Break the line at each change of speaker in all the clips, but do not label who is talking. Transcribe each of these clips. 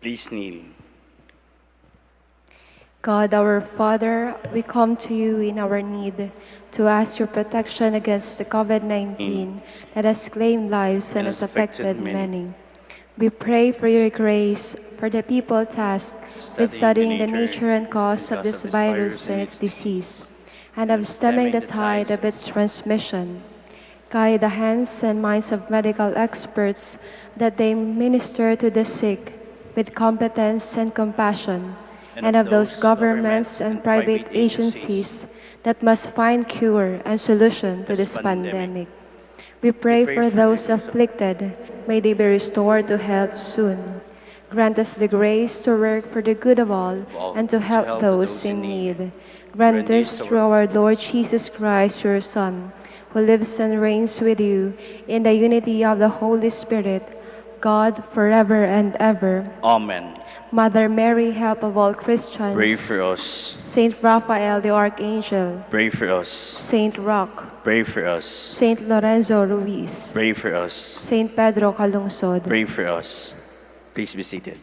Please kneel.
God our Father, we come to you in our need to ask your protection against the COVID-19 that has claimed lives and has affected many. We pray for your grace for the people tasked with studying the nature and cause of this virus and its disease, and of stemming the tide of its transmission. Guide the hands and minds of medical experts that they minister to the sick with competence and compassion, and of those governments and private agencies that must find cure and solution to this pandemic. We pray for those afflicted. May they be restored to health soon. Grant us the grace to work for the good of all and to help those in need. Grant this through our Lord Jesus Christ, your Son, who lives and reigns with you in the unity of the Holy Spirit, God, forever and ever.
Amen.
Mother Mary, help of all Christians,
Pray for us.
Saint Raphael the Archangel,
Pray for us.
Saint Roch,
Pray for us.
Saint Lorenzo Ruiz,
Pray for us.
Saint Pedro Calungsod,
Pray for us. Please be seated.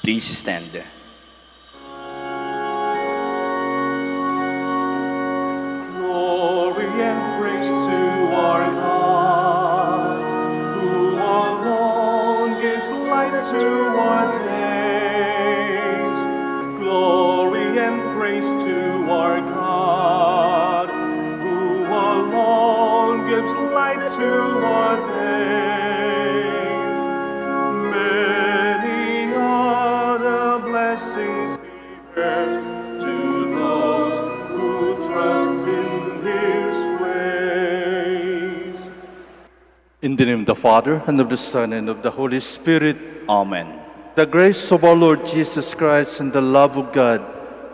Please stand.
Glory and praise to our God, who alone gives light to our days. Glory and praise to our God, who alone gives light to our days. Many are the blessings He bears to those who trust in His ways. In the name of the Father, and of the Son, and of the Holy Spirit.
Amen.
The grace of our Lord Jesus Christ, and the love of God,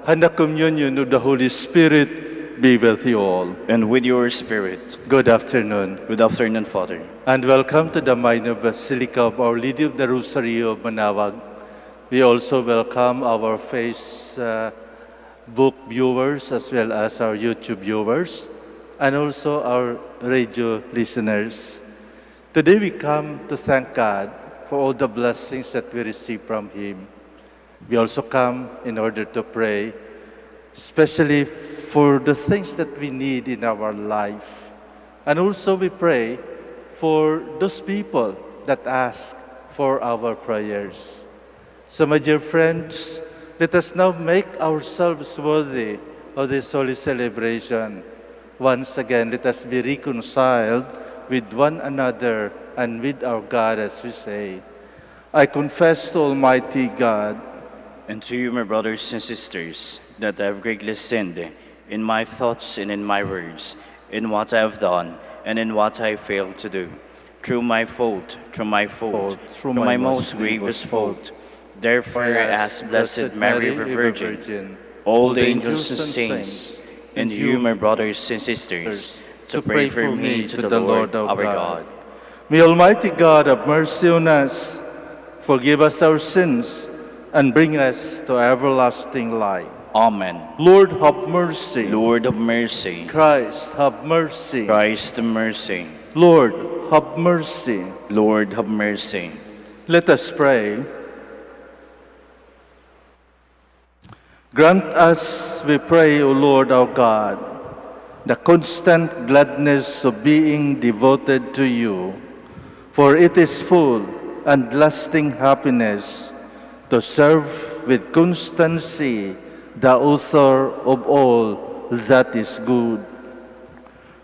and the communion of the Holy Spirit be with you all.
And with your spirit.
Good afternoon,
Good afternoon, Father.
and welcome to the minor Basilica of Our Lady of the Rosary of Manaoag. We also welcome our Facebook viewers as well as our YouTube viewers, and also our radio listeners. Today we come to thank God for all the blessings that we receive from Him. We also come in order to pray, especially for the things that we need in our life. And also we pray for those people that ask for our prayers. So my dear friends, let us now make ourselves worthy of this holy celebration. Once again, let us be reconciled with one another and with our God as we say, I confess to Almighty God
And to you, my brothers and sisters, that I have greatly sinned in my thoughts and in my words, in what I have done and in what I failed to do. Through my fault, through my most grievous fault. Therefore, I ask Blessed Mary, the Virgin, all the angels and saints, and you, my brothers and sisters, to pray for me to the Lord our God.
May Almighty God have mercy on us, forgive us our sins, and bring us to everlasting life.
Amen.
Lord, have mercy.
Lord of mercy.
Christ, have mercy.
Christ of mercy.
Lord, have mercy.
Lord, have mercy.
Let us pray. Grant us, we pray, O Lord our God, the constant gladness of being devoted to you, for it is full and lasting happiness to serve with constancy the author of all that is good.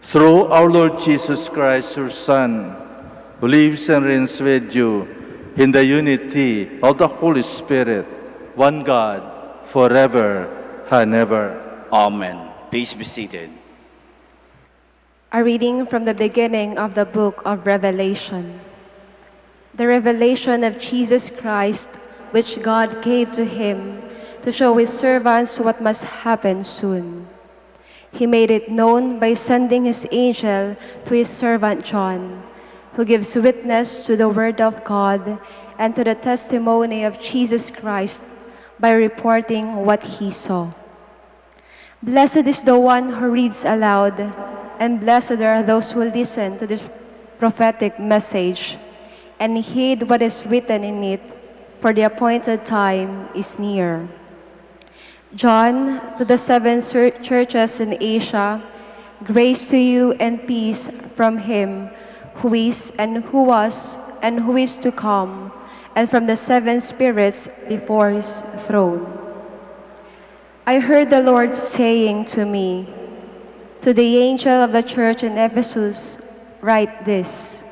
Through our Lord Jesus Christ, your Son, who lives and reigns with you in the unity of the Holy Spirit, one God, forever and ever.
Amen. Please be seated.
A reading from the beginning of the book of Revelation. The revelation of Jesus Christ, which God gave to him to show his servants what must happen soon. He made it known by sending his angel to his servant John, who gives witness to the word of God and to the testimony of Jesus Christ by reporting what he saw. Blessed is the one who reads aloud, and blessed are those who listen to this prophetic message and heed what is written in it, for the appointed time is near. John, to the seven churches in Asia, grace to you and peace from him who is and who was and who is to come, and from the seven spirits before his throne. I heard the Lord saying to me, to the angel of the church in Ephesus, write this: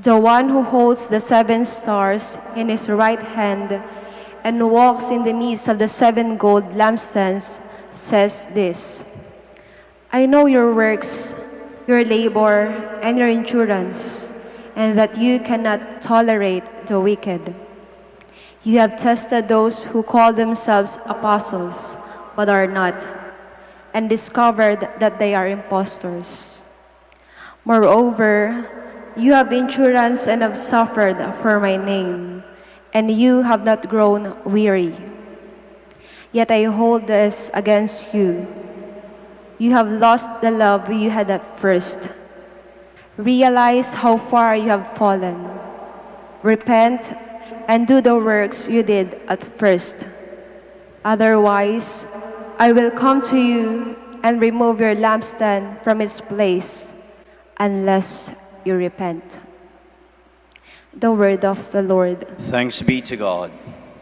the one who holds the seven stars in his right hand and walks in the midst of the seven gold lampstands says this: I know your works, your labor, and your endurance, and that you cannot tolerate the wicked. You have tested those who call themselves apostles, but are not, and discovered that they are impostors. Moreover, you have endurance and have suffered for my name, and you have not grown weary. Yet I hold this against you: you have lost the love you had at first. Realize how far you have fallen. Repent and do the works you did at first. Otherwise, I will come to you and remove your lampstand from its place, unless you repent. The word of the Lord.
Thanks be to God.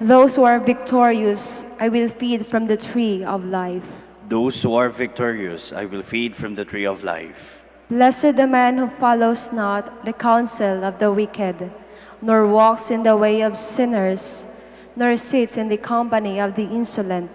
Those who are victorious, I will feed from the tree of life.
Those who are victorious, I will feed from the tree of life.
Blessed the man who follows not the counsel of the wicked, nor walks in the way of sinners, nor sits in the company of the insolent,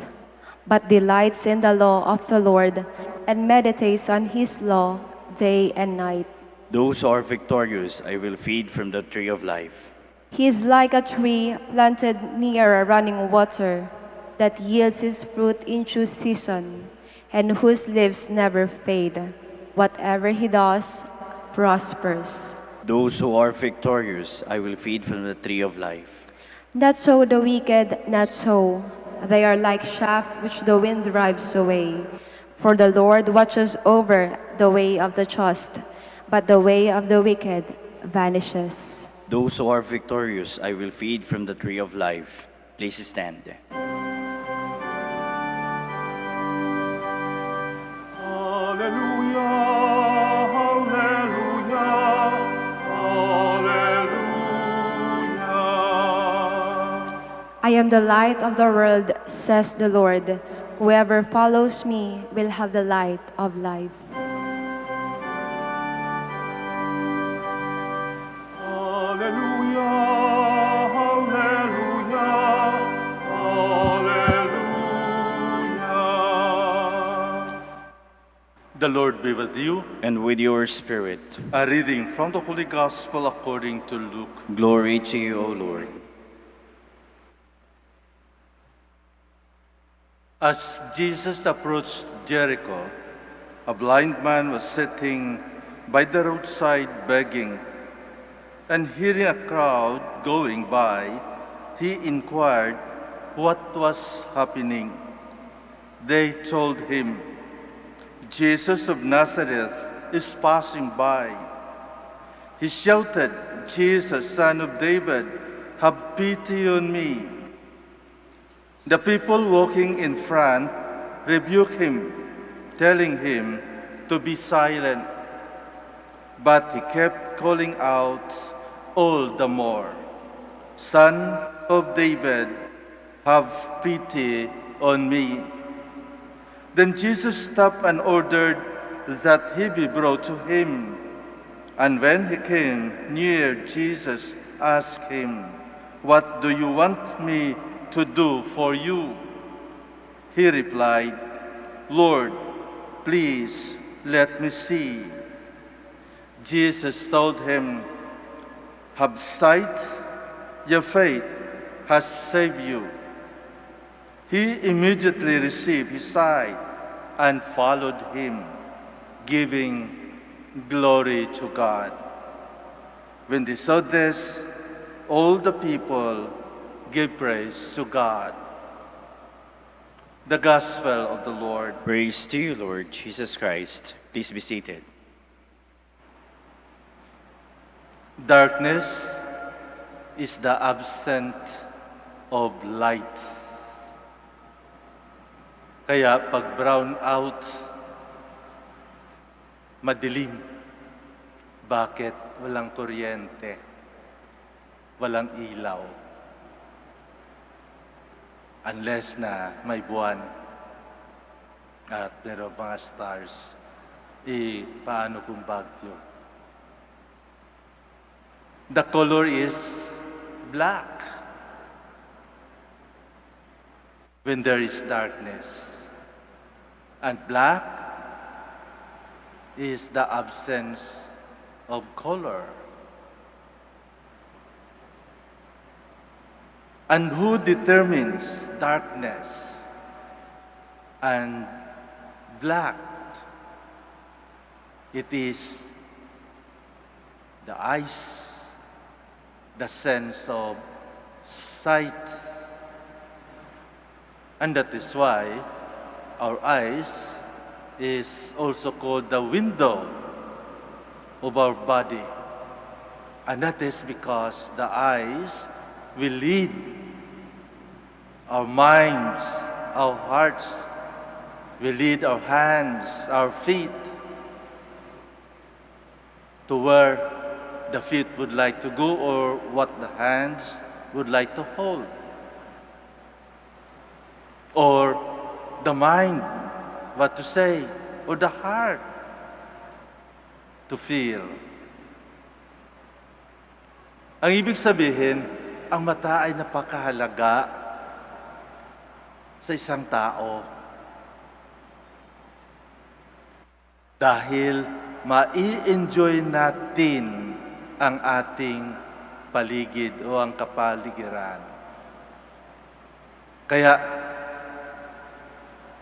but delights in the law of the Lord, and meditates on his law day and night.
Those who are victorious, I will feed from the tree of life.
He is like a tree planted near a running water, that yields its fruit in due season, and whose leaves never fade. Whatever he does prospers.
Those who are victorious, I will feed from the tree of life.
Not so the wicked, not so. They are like chaff which the wind drives away. For the Lord watches over the way of the just, but the way of the wicked vanishes.
Those who are victorious, I will feed from the tree of life. Please stand.
I am the light of the world, says the Lord. Whoever follows me will have the light of life.
The Lord be with you.
And with your spirit.
A reading from the Holy Gospel according to Luke.
Glory to you, O Lord.
As Jesus approached Jericho, a blind man was sitting by the roadside begging, and hearing a crowd going by, he inquired what was happening. They told him, "Jesus of Nazareth is passing by." He shouted, "Jesus, Son of David, have pity on me." The people walking in front rebuked him, telling him to be silent. But he kept calling out all the more, "Son of David, have pity on me." Then Jesus stopped and ordered that he be brought to him. And when he came near, Jesus asked him, "What do you want me to do for you?" He replied, "Lord, please let me see." Jesus told him, "Have sight, your faith has saved you." He immediately received his sight and followed him, giving glory to God. When they saw this, all the people gave praise to God. The Gospel of the Lord.
Praise to you, Lord Jesus Christ. Please be seated.
Darkness is the absence of light. Kaya pag brown out, madilim. Bakit? Walang kuryente. Walang ilaw. Unless na may buwan at meron mga stars. Paano kung bagyo? The color is black when there is darkness. And black is the absence of color. And who determines darkness and black? It is the eyes, the sense of sight. And that is why our eyes is also called the window of our body. And that is because the eyes will lead our minds, our hearts, will lead our hands, our feet to where the feet would like to go or what the hands would like to hold. Or the mind, what to say, or the heart, to feel. Ang ibig sabihin, ang mata ay napakahalaga sa isang tao. Dahil mai-enjoy natin ang ating paligid o ang kapaligiran. Kaya,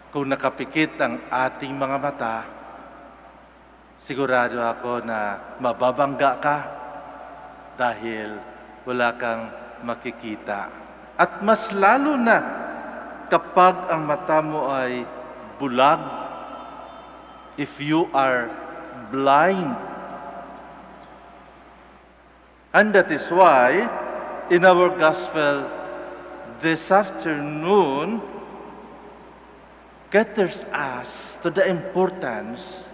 kung nakapikit ang ating mga mata, sigurado ako na mababangga ka dahil wala kang makikita. At mas lalo na kapag ang mata mo ay bulag, if you are blind. And that is why in our gospel this afternoon caters us to the importance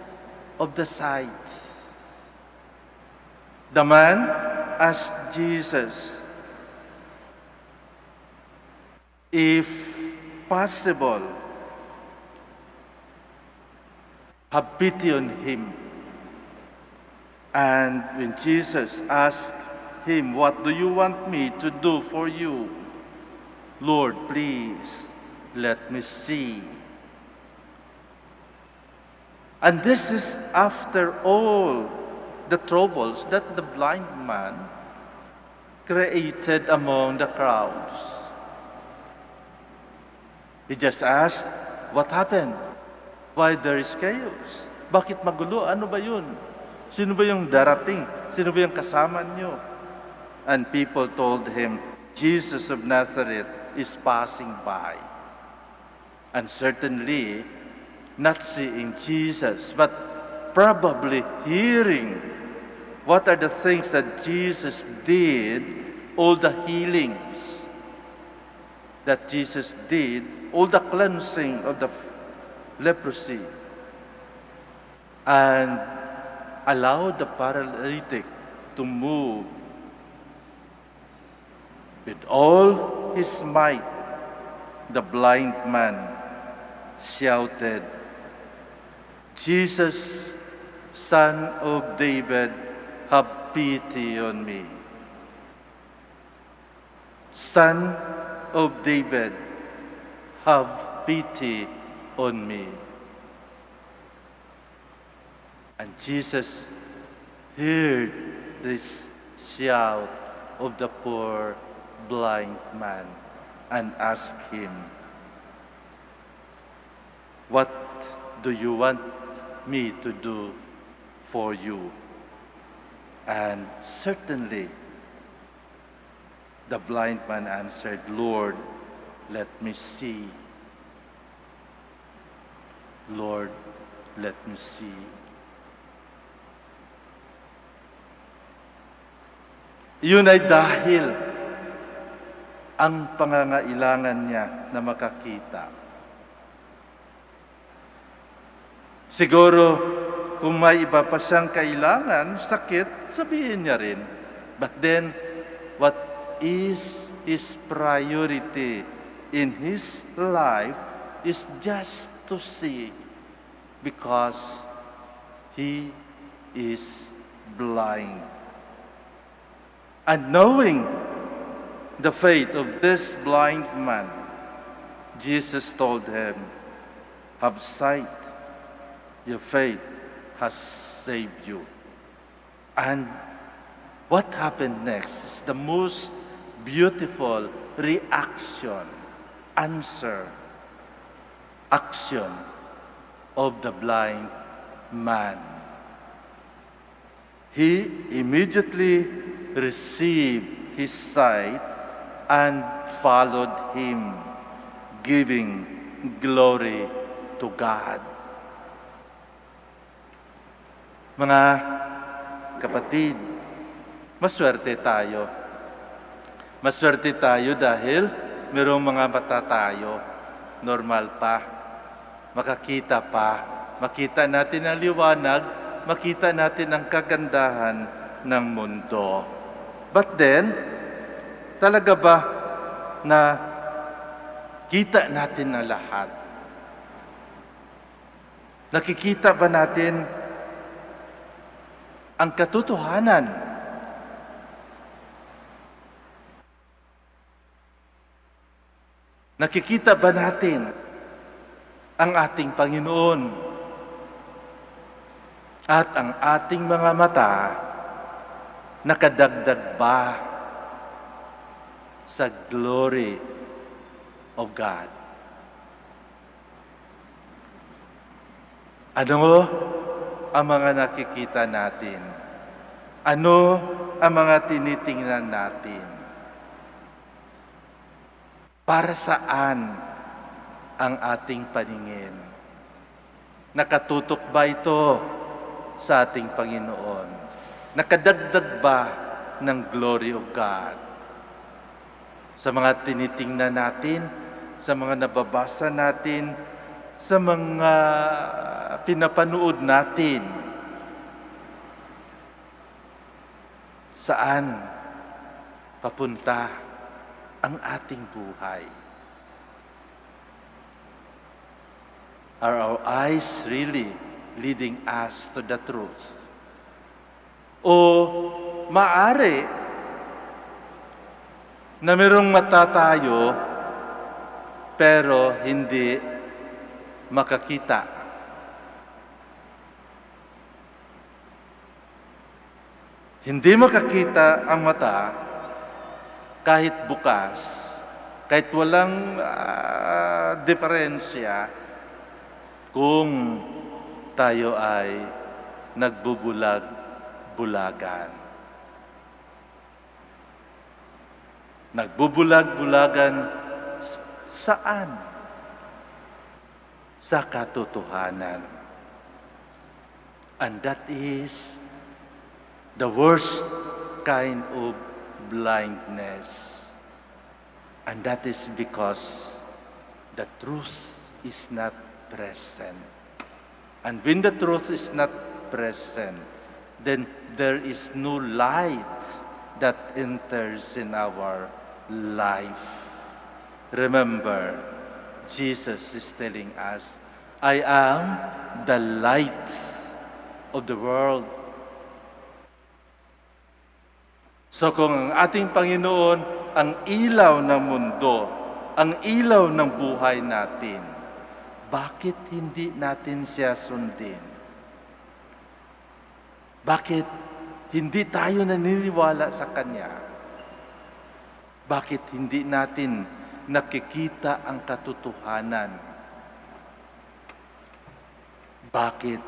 of the sight. The man asked Jesus, if possible, have pity on him. And when Jesus asked him, "What do you want me to do for you?" "Lord, please, let me see." And this is after all the troubles that the blind man created among the crowds. He just asked, "What happened? Why there is chaos? Bakit magulo? Ano ba yun? Sino ba yung darating? Sino ba yung kasama nyo?" And people told him, "Jesus of Nazareth is passing by." And certainly, not seeing Jesus, but probably hearing What are the things that Jesus did, all the healings that Jesus did, all the cleansing of the leprosy, and allowed the paralytic to move with all his might. The blind man shouted, "Jesus, Son of David, have pity on me." Son of David, have pity on me. And Jesus heard this shout of the poor blind man and asked him, "What do you want me to do for you?" And certainly, the blind man answered, "Lord, let me see. Lord, let me see." Yun ay dahil ang pangangailangan niya na makakita. Siguro, kung may iba pa siyang kailangan, sakit, sabihin niya rin. But then, what is his priority in his life is just to see, because he is blind. And knowing the faith of this blind man, Jesus told him, "Have sight, your faith has saved you." And what happened next is the most beautiful reaction, answer, action of the blind man. He immediately received his sight and followed him, giving glory to God. Mga kapatid, maswerte tayo. Maswerte tayo dahil mayroong mga mata tayo, normal pa, makakita pa, makita natin ang liwanag, makita natin ang kagandahan ng mundo. But then, talaga ba na kita natin ang lahat? Nakikita ba natin ang katotohanan? Nakikita ba natin ang ating Panginoon? At ang ating mga mata nakadagdag ba sa glory of God? Ano ang mga nakikita natin? Ano ang mga tinitingnan natin? Para saan ang ating paningin? Nakatutok ba ito sa ating Panginoon? Nakadagdag ba ng glory of God? Sa mga tinitingnan natin, sa mga nababasa natin, sa mga pinapanood natin, saan papunta ang ating buhay? Are our eyes really leading us to the truth? O maari na mayroong mata tayo pero hindi makakita. Hindi makakita ang mata kahit bukas, kahit walang diferensya kung tayo ay nagbubulag-bulagan. Nagbubulag-bulagan saan? Sa katotohanan. And that is the worst kind of blindness. And that is because the truth is not present. And when the truth is not present, then there is no light that enters in our life. Remember, Jesus is telling us, I am the light of the world. So kung ang ating Panginoon ang ilaw ng mundo, ang ilaw ng buhay natin, bakit hindi natin siya sundin? Bakit hindi tayo naniniwala sa Kanya? Bakit hindi natin nakikita ang katotohanan? Bakit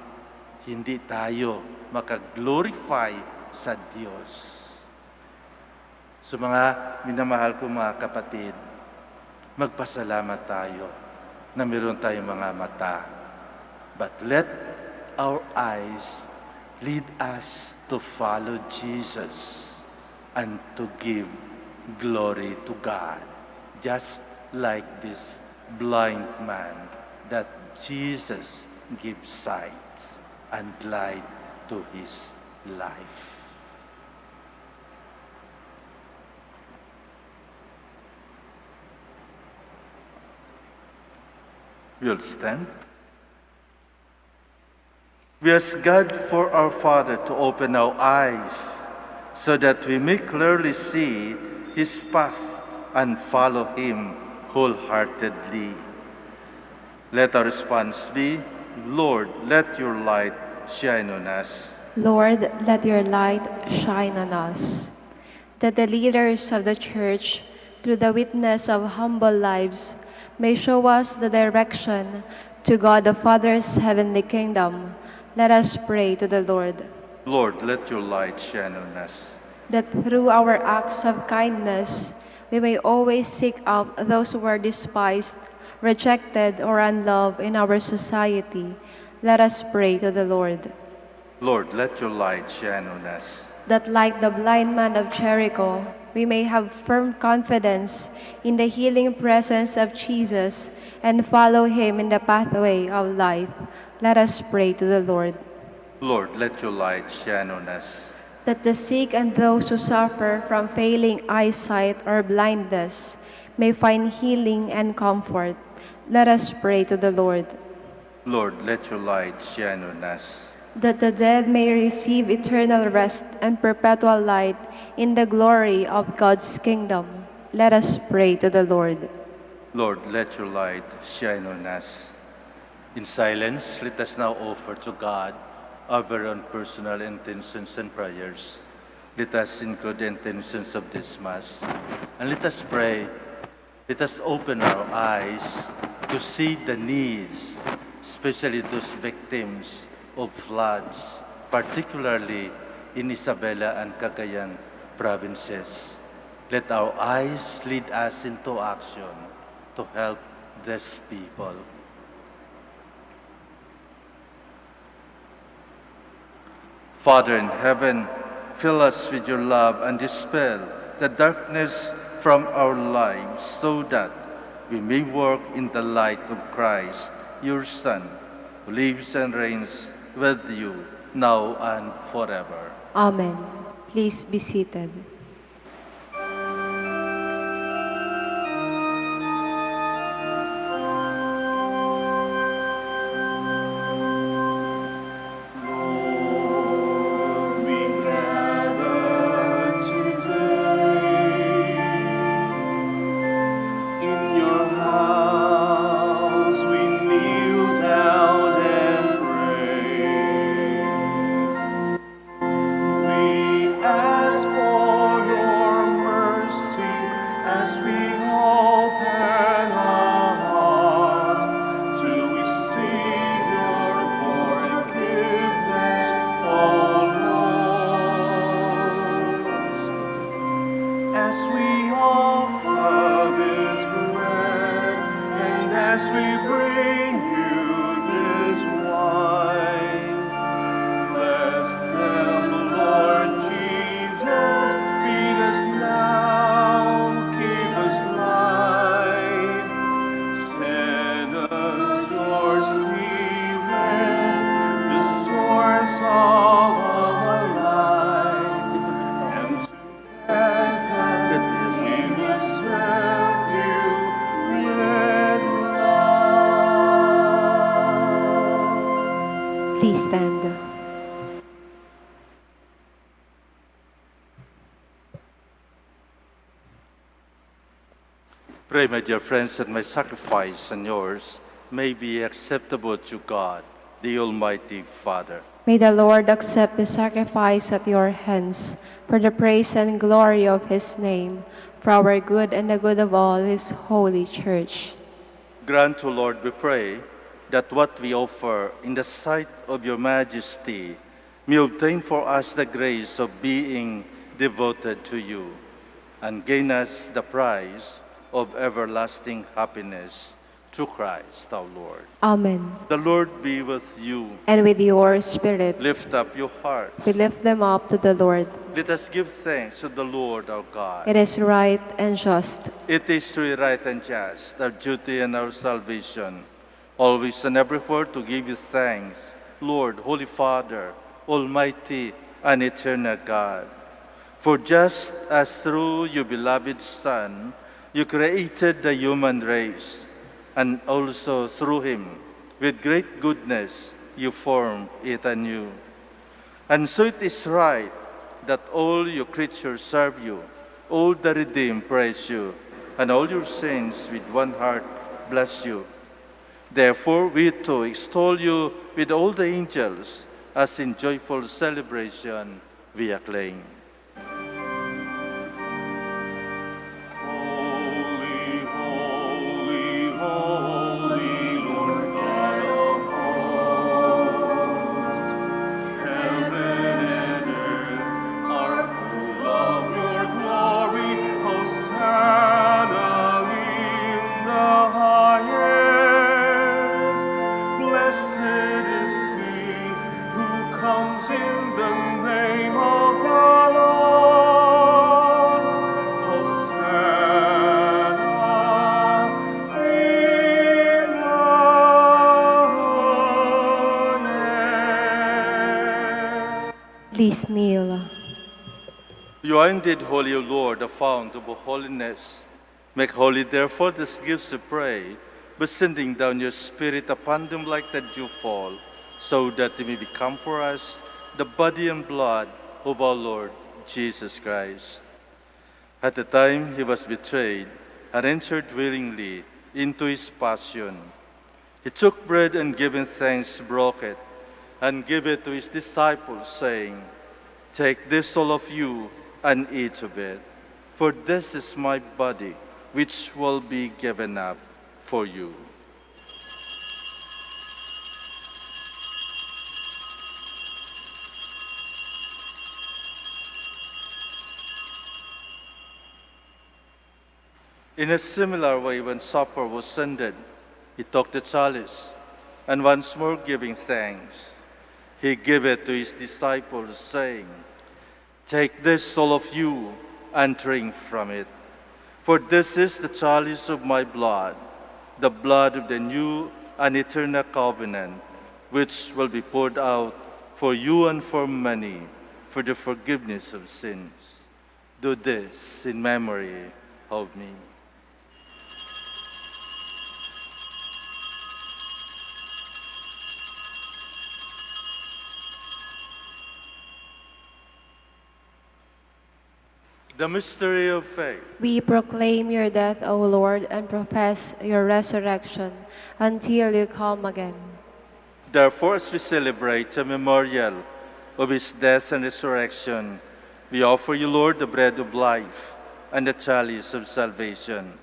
hindi tayo makaglorify sa Diyos? So mga minamahal ko mga kapatid, magpasalamat tayo na meron tayong mga mata. But let our eyes lead us to follow Jesus and to give glory to God. Just like this blind man that Jesus gives sight and light to his life. We'll stand. We ask God for our Father to open our eyes so that we may clearly see His path and follow Him wholeheartedly. Let our response be, Lord, let your light shine on us.
Lord, let your light shine on us, that the leaders of the Church, through the witness of humble lives, may show us the direction to God the Father's heavenly kingdom. Let us pray to the Lord.
Lord, let your light shine on us.
That through our acts of kindness, we may always seek out those who are despised, rejected, or unloved in our society. Let us pray to the Lord.
Lord, let your light shine on us.
That like the blind man of Jericho, we may have firm confidence in the healing presence of Jesus and follow Him in the pathway of life. Let us pray to the Lord.
Lord, let your light shine on us.
That the sick and those who suffer from failing eyesight or blindness may find healing and comfort. Let us pray to the Lord.
Lord, let your light shine on us.
That the dead may receive eternal rest and perpetual light in the glory of God's kingdom. Let us pray to the Lord.
Lord, let your light shine on us. In silence, let us now offer to God our very own personal intentions and prayers. Let us include the intentions of this Mass. And let us pray. Let us open our eyes to see the needs, especially those victims of floods, particularly in Isabela and Cagayan provinces. Let our eyes lead us into action to help these people. Father in heaven, fill us with your love and dispel the darkness from our lives so that we may walk in the light of Christ, your Son, who lives and reigns with you now and forever.
Amen. Please be seated.
Ask for
Pray, my dear friends, that my sacrifice and yours may be acceptable to God, the Almighty Father.
May the Lord accept the sacrifice at your hands for the praise and glory of his name, for our good and the good of all his holy church.
Grant, O Lord, we pray, that what we offer in the sight of your majesty may obtain for us the grace of being devoted to you, and gain us the prize of everlasting happiness through Christ our Lord.
Amen.
The Lord be with you.
And with your spirit,
Lift up your hearts.
we lift them up to the Lord.
Let us give thanks to the Lord our God.
It is right and just.
It is truly right and just, our duty and our salvation, always and everywhere to give you thanks, Lord, Holy Father, Almighty and eternal God. For just as through your beloved Son, you created the human race, and also through him, with great goodness, you formed it anew. And so it is right that all your creatures serve you, all the redeemed praise you, and all your saints with one heart bless you. Therefore, we too extol you with all the angels, as in joyful celebration we acclaim.
Holy, holy, holy, Lord God of hosts. Heaven and earth are full of your glory. Hosanna in the highest. Blessed is he who comes in the name of the Lord. Hosanna in the highest.
Please kneel.
You are indeed holy, O Lord, the fount of all holiness. Make holy, therefore, these gifts, we pray, by sending down your Spirit upon them like the dewfall, so that they may become for us the body and blood of our Lord Jesus Christ. At the time he was betrayed and entered willingly into his passion, he took bread and giving thanks, broke it, and gave it to his disciples, saying, "Take this, all of you, and eat of it, for this is my body, which will be given up for you." In a similar way, when supper was ended, he took the chalice, and once more giving thanks, he gave it to his disciples, saying, "Take this, all of you, and drink from it. For this is the chalice of my blood, the blood of the new and eternal covenant, which will be poured out for you and for many for the forgiveness of sins. Do this in memory of me." The mystery of faith.
We proclaim your death, O Lord, and profess your resurrection until you come again.
Therefore, as we celebrate the memorial of his death and resurrection, we offer you, Lord, the bread of life and the chalice of salvation,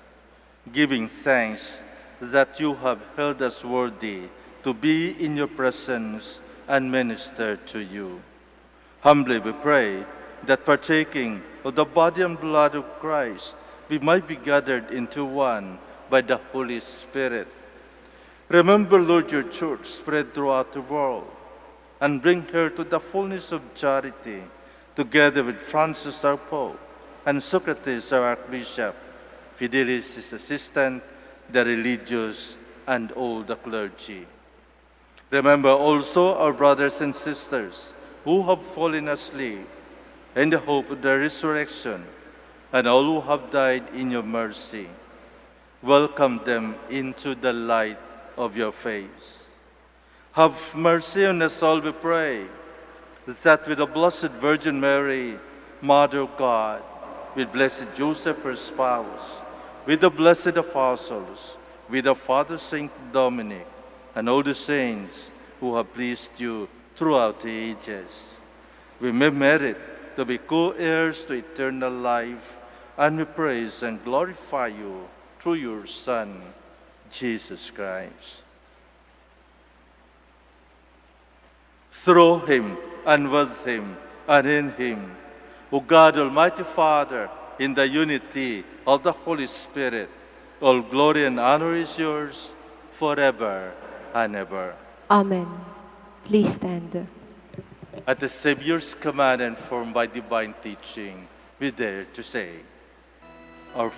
giving thanks that you have held us worthy to be in your presence and minister to you. Humbly we pray that partaking of the body and blood of Christ, we might be gathered into one by the Holy Spirit. Remember, Lord, your church spread throughout the world, and bring her to the fullness of charity, together with Francis our Pope, and Socrates our Archbishop, Fidelis his assistant, the religious, and all the clergy. Remember also our brothers and sisters who have fallen asleep in the hope of the resurrection, and all who have died in your mercy. Welcome them into the light of your face. Have mercy on us all, we pray, that with the Blessed Virgin Mary, Mother of God, with blessed Joseph, her spouse, with the blessed apostles, with the Father Saint Dominic, and all the saints who have pleased you throughout the ages. We may merit to be co-heirs to eternal life, and we praise and glorify you through your Son, Jesus Christ. Through him, and with him, and in him, O God, Almighty Father, in the unity of the Holy Spirit, all glory and honor is yours forever and ever.
Amen. Please stand.
At the Savior's command and formed by divine teaching, we dare to say, Our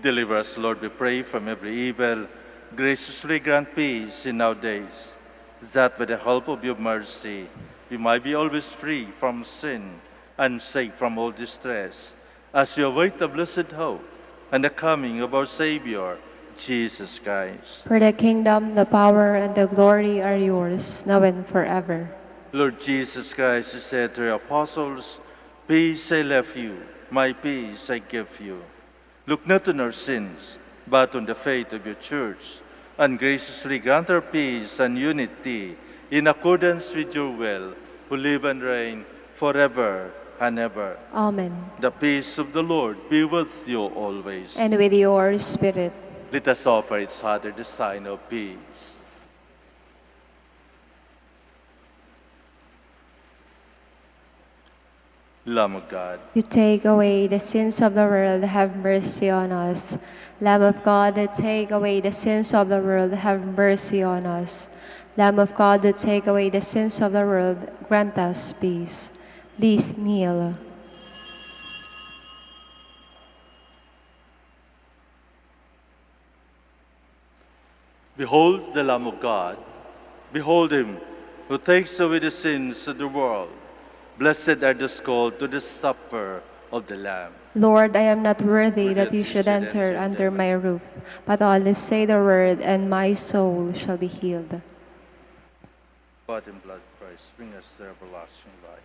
Deliver us, Lord, we pray, from every evil. Graciously grant peace in our days, that by the help of your mercy we might be always free from sin and safe from all distress, as we await the blessed hope and the coming of our Savior, Jesus Christ.
For the kingdom, the power, and the glory are yours, now and forever.
Lord Jesus Christ, you said to your apostles, Peace I left you, my peace I give you. Look not on our sins, but on the faith of your church, and graciously grant our peace and unity in accordance with your will, who live and reign forever and ever.
Amen.
The peace of the Lord be with you always.
And with your spirit.
Let us offer each other the sign of peace. Lamb of God,
You take away the sins of the world, have mercy on us. Lamb of God, that take away the sins of the world, have mercy on us. Lamb of God, that take away the sins of the world, grant us peace. Please kneel.
behold the Lamb of God. Behold him who takes away the sins of the world. Blessed are those called to the supper of the Lamb.
Lord, I am not worthy that you should enter under my roof, but only say the word, and my soul shall be healed.
Body and blood Christ, bring us to everlasting life.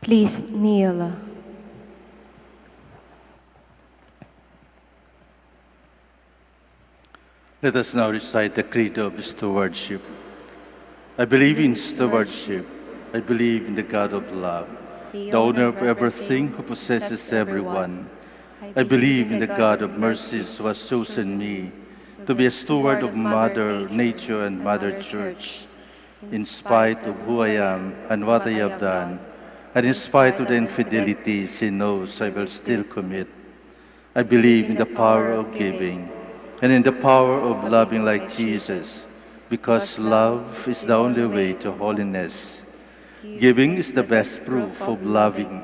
Please kneel.
Let us now recite the Creed of Stewardship. I believe in stewardship. I believe in the God of love, the owner of everything, who possesses everyone. I believe in the God of mercies, who has chosen me to be a steward of Mother Nature and Mother Church, in spite of who I am and what I have done, and in spite of the infidelities He knows I will still commit. I believe in the power of giving and in the power of loving like Jesus, because love is the only way to holiness. Giving is the best proof of loving,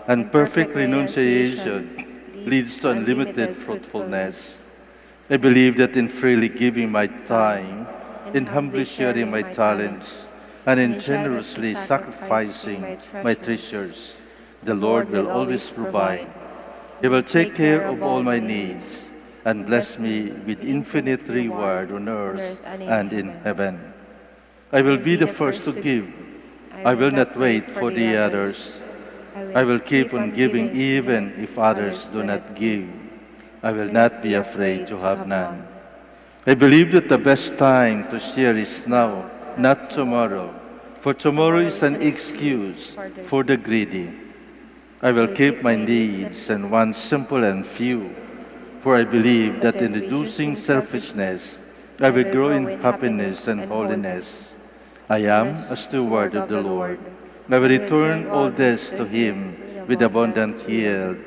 and perfect renunciation leads to unlimited fruitfulness. I believe that in freely giving my time, in humbly sharing my talents, and in generously sacrificing my treasures, the Lord will always provide. He will take care of all my needs and bless me with infinite reward on earth and in heaven. I will be the first to give. I will not wait for the others. I will keep on giving even if others do not give. I will not be afraid to have none. I believe that the best time to share is now, not tomorrow, for tomorrow is an excuse for the greedy. I will keep my needs and wants simple and few, for I believe that in reducing selfishness, I will grow in happiness and holiness. I am a steward of the Lord. I will return all this to Him with abundant yield.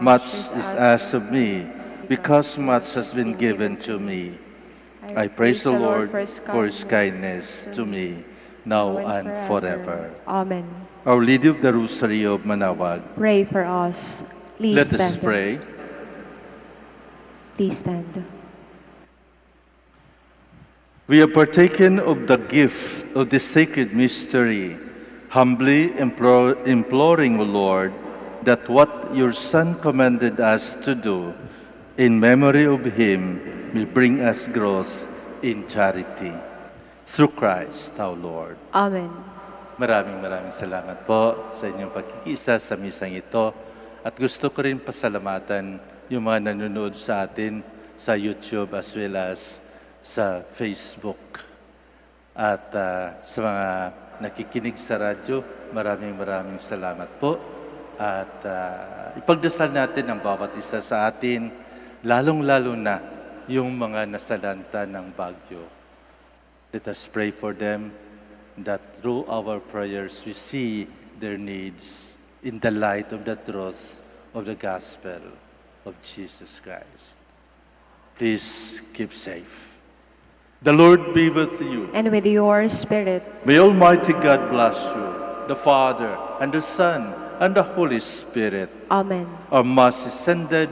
Much is asked of me, because much has been given to me. I praise the Lord for His kindness to me, now and forever.
Amen.
Our Lady of the Rosary of Manaoag,
Pray for us. Please
let
stand.
us pray.
Please stand.
We have partaken of the gift of this sacred mystery, humbly imploring, O Lord, that what your Son commanded us to do in memory of Him may bring us growth in charity. Through Christ our Lord.
Amen.
Maraming salamat po sa inyong pagkikisa sa misang ito. At gusto ko rin pasalamatan yung mga nanonood sa atin sa YouTube as well as sa Facebook. At sa mga nakikinig sa radyo, maraming salamat po. At ipagdasal natin ang bawat isa sa atin, lalong-lalo na yung mga nasalanta ng bagyo. Let us pray for them, that through our prayers we see their needs in the light of the truth of the gospel of Jesus Christ. Please keep safe. The Lord be with you.
And with your spirit.
May Almighty God bless you, the Father, and the Son, and the Holy Spirit.
Amen.
Our Mass is ended.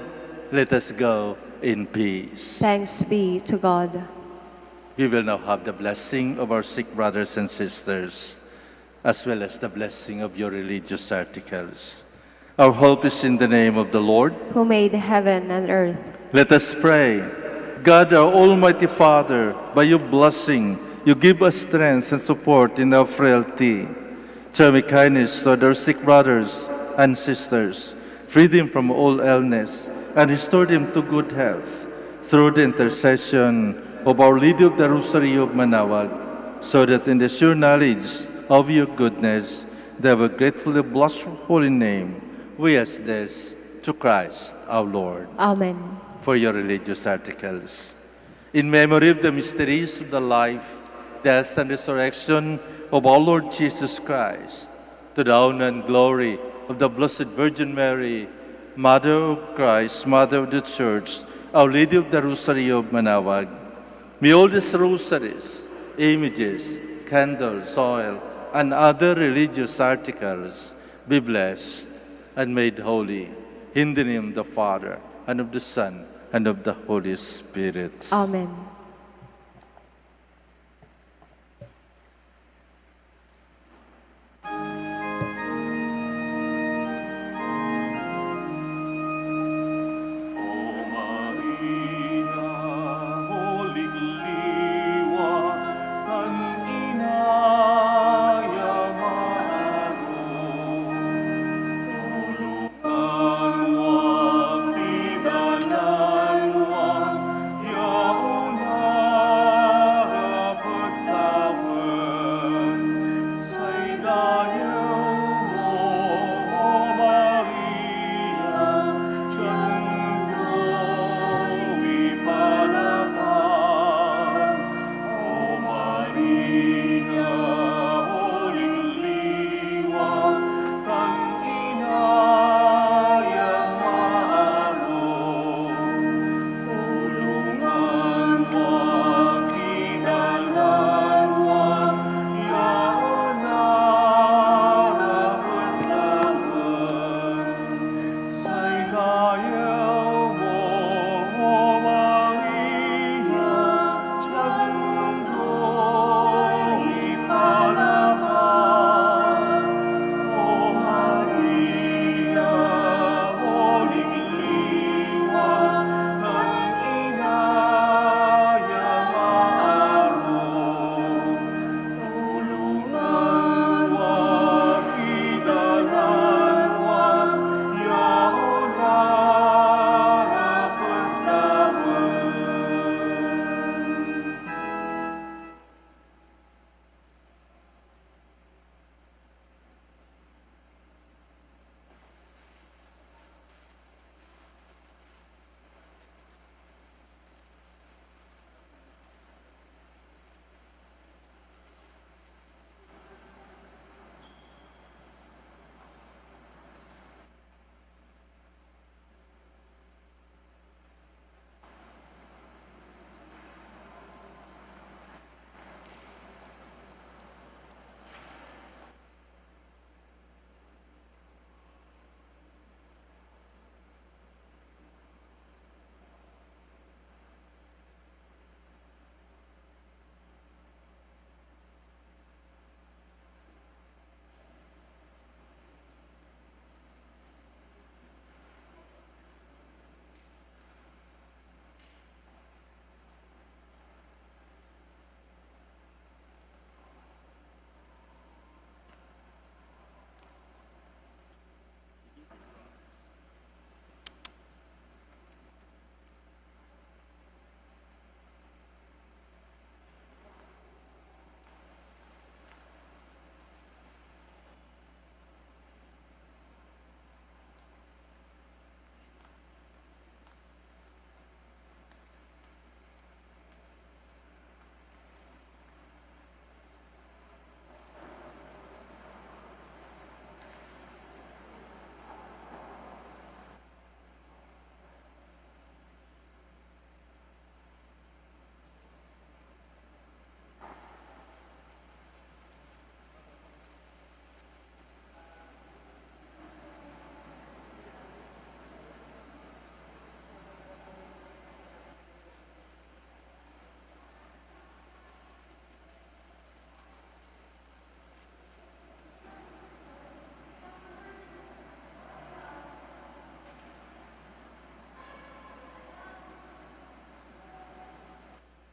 Let us go in peace.
Thanks be to God.
We will now have the blessing of our sick brothers and sisters, as well as the blessing of your religious articles. Our hope is in the name of the Lord,
who made heaven and earth.
Let us pray. God, our Almighty Father, by your blessing, you give us strength and support in our frailty. Show me kindness toward our sick brothers and sisters, free them from all illness, and restore them to good health through the intercession of Our Lady of the Rosary of Manaoag, so that in the sure knowledge of your goodness, they will gratefully bless your holy name. We ask this to Christ our Lord.
Amen.
For your religious articles. In memory of the mysteries of the life, death, and resurrection of our Lord Jesus Christ, to the honor and glory of the Blessed Virgin Mary, Mother of Christ, Mother of the Church, Our Lady of the Rosary of Manaoag, may all these rosaries, images, candles, oil, and other religious articles be blessed and made holy in the name of the Father, and of the Son, and of the Holy Spirit.
Amen.